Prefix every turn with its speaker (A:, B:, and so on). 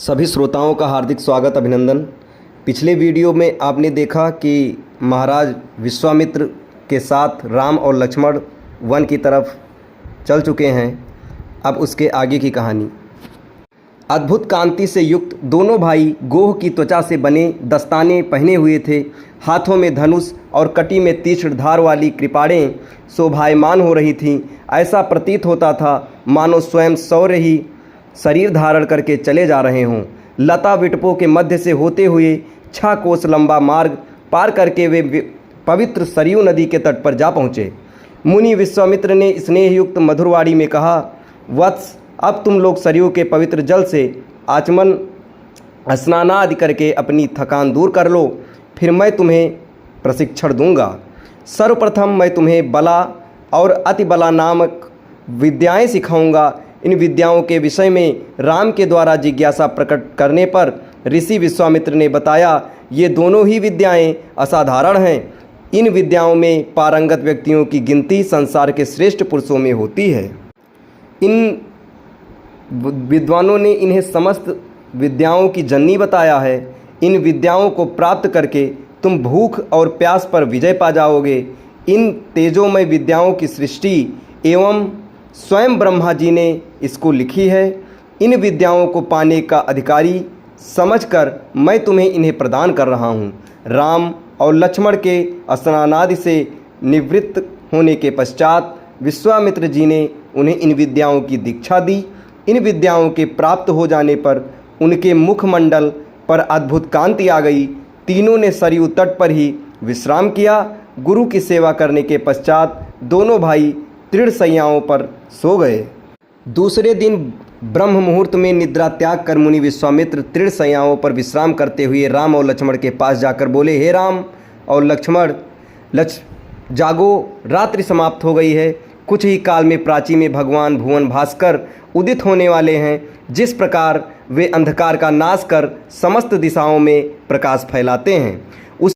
A: सभी श्रोताओं का हार्दिक स्वागत अभिनंदन। पिछले वीडियो में आपने देखा कि महाराज विश्वामित्र के साथ राम और लक्ष्मण वन की तरफ चल चुके हैं। अब उसके आगे की कहानी। अद्भुत कांति से युक्त दोनों भाई गोह की त्वचा से बने दस्ताने पहने हुए थे। हाथों में धनुष और कटी में तीक्ष्ण धार वाली कृपाणें शोभायमान हो रही थीं। ऐसा प्रतीत होता था मानो स्वयं शौर्य ही शरीर धारण करके चले जा रहे हों। लता विटपों के मध्य से होते हुए 6 कोस लंबा मार्ग पार करके वे पवित्र सरयू नदी के तट पर जा पहुँचे। मुनि विश्वामित्र ने स्नेहयुक्त मधुरवाणी में कहा, वत्स, अब तुम लोग सरयू के पवित्र जल से आचमन स्नानादि करके अपनी थकान दूर कर लो, फिर मैं तुम्हें प्रशिक्षण दूंगा। सर्वप्रथम मैं तुम्हें बला और अतिबला नामक विद्याएं सिखाऊंगा। इन विद्याओं के विषय में राम के द्वारा जिज्ञासा प्रकट करने पर ऋषि विश्वामित्र ने बताया, ये दोनों ही विद्याएं असाधारण हैं। इन विद्याओं में पारंगत व्यक्तियों की गिनती संसार के श्रेष्ठ पुरुषों में होती है। इन विद्वानों ने इन्हें समस्त विद्याओं की जननी बताया है। इन विद्याओं को प्राप्त करके तुम भूख और प्यास पर विजय पा जाओगे। इन तेजोमय विद्याओं की सृष्टि एवं स्वयं ब्रह्मा जी ने इसको लिखी है। इन विद्याओं को पाने का अधिकारी समझकर मैं तुम्हें इन्हें प्रदान कर रहा हूँ। राम और लक्ष्मण के स्नानादि से निवृत्त होने के पश्चात विश्वामित्र जी ने उन्हें इन विद्याओं की दीक्षा दी। इन विद्याओं के प्राप्त हो जाने पर उनके मुखमंडल पर अद्भुत कांति आ गई। तीनों ने सरयू तट पर ही विश्राम किया। गुरु की सेवा करने के पश्चात दोनों भाई तृण शैयाओं पर सो गए। दूसरे दिन ब्रह्म मुहूर्त में निद्रा त्याग कर मुनि विश्वामित्र तृण शैयाओं पर विश्राम करते हुए राम और लक्ष्मण के पास जाकर बोले, हे राम और लक्ष्मण, जागो, रात्रि समाप्त हो गई है। कुछ ही काल में प्राची में भगवान भुवन भास्कर उदित होने वाले हैं। जिस प्रकार वे अंधकार का नाश कर समस्त दिशाओं में प्रकाश फैलाते हैं,